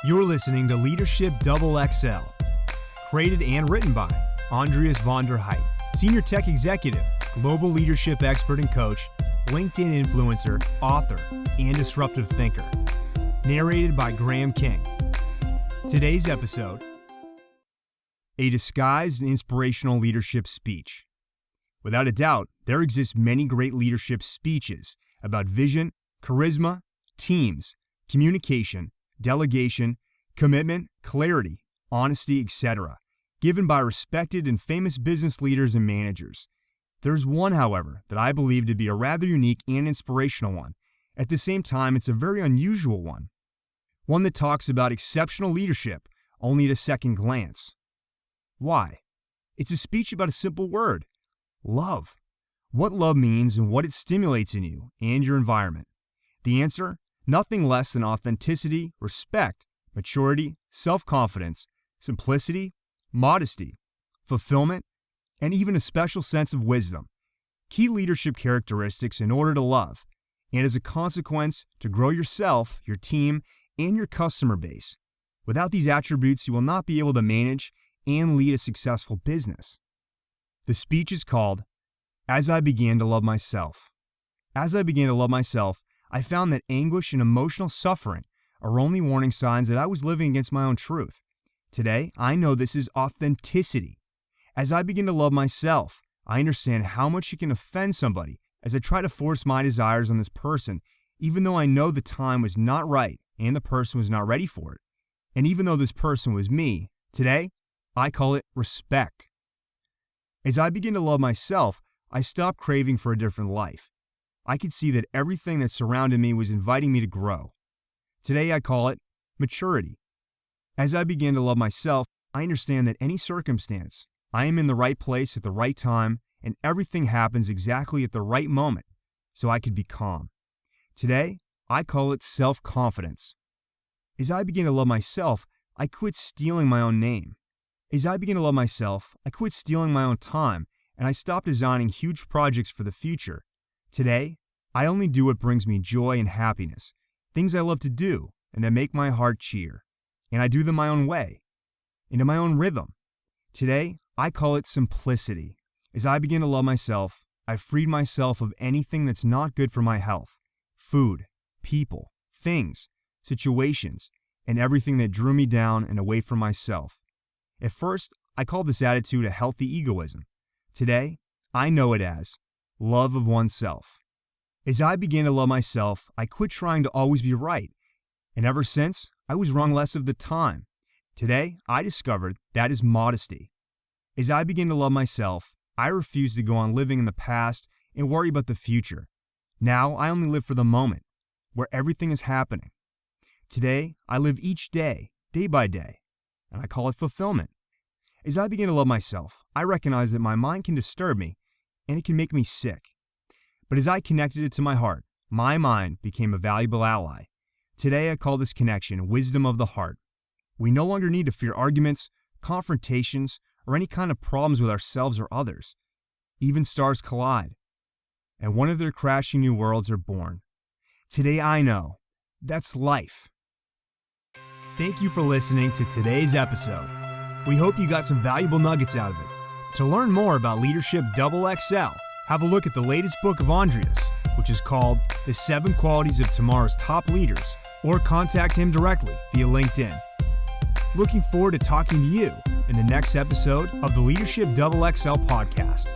You're listening to Leadership Double XL, created and written by Andreas von der Heit, Senior Tech Executive, Global Leadership Expert and Coach, LinkedIn Influencer, Author, and Disruptive Thinker. Narrated by Graham King. Today's episode, a disguised and inspirational leadership speech. Without a doubt, there exist many great leadership speeches about vision, charisma, teams, communication, delegation, commitment, clarity, honesty, etc., given by respected and famous business leaders and managers. There's one, however, that I believe to be a rather unique and inspirational one. At the same time, it's a very unusual one. One that talks about exceptional leadership only at a second glance. Why? It's a speech about a simple word: love. What love means and what it stimulates in you and your environment. The answer? Nothing less than authenticity, respect, maturity, self-confidence, simplicity, modesty, fulfillment, and even a special sense of wisdom. Key leadership characteristics in order to love, and as a consequence, to grow yourself, your team, and your customer base. Without these attributes, you will not be able to manage and lead a successful business. The speech is called, As I Began to Love Myself. As I began to love myself, I found that anguish and emotional suffering are only warning signs that I was living against my own truth. Today, I know this is authenticity. As I begin to love myself, I understand how much it can offend somebody as I try to force my desires on this person, even though I know the time was not right and the person was not ready for it. And even though this person was me, today, I call it respect. As I begin to love myself, I stopped craving for a different life. I could see that everything that surrounded me was inviting me to grow. Today I call it maturity. As I begin to love myself, I understand that any circumstance, I am in the right place at the right time, and everything happens exactly at the right moment, so I could be calm. Today, I call it self-confidence. As I begin to love myself, I quit stealing my own name. As I begin to love myself, I quit stealing my own time, and I stopped designing huge projects for the future. Today, I only do what brings me joy and happiness, things I love to do and that make my heart cheer. And I do them my own way, and in my own rhythm. Today, I call it simplicity. As I begin to love myself, I've freed myself of anything that's not good for my health: food, people, things, situations, and everything that drew me down and away from myself. At first, I called this attitude a healthy egoism. Today, I know it as love of oneself. As I began to love myself, I quit trying to always be right. And ever since, I was wrong less of the time. Today, I discovered that is modesty. As I begin to love myself, I refuse to go on living in the past and worry about the future. Now, I only live for the moment, where everything is happening. Today, I live each day, day by day, and I call it fulfillment. As I begin to love myself, I recognize that my mind can disturb me, and it can make me sick. But as I connected it to my heart, my mind became a valuable ally. Today I call this connection wisdom of the heart. We no longer need to fear arguments, confrontations, or any kind of problems with ourselves or others. Even stars collide, and one of their crashing new worlds are born. Today I know that's life. Thank you for listening to today's episode. We hope you got some valuable nuggets out of it. To learn more about Leadership Double XL, have a look at the latest book of Andreas, which is called The 7 Qualities of Tomorrow's Top Leaders, or contact him directly via LinkedIn. Looking forward to talking to you in the next episode of the Leadership Double XL podcast.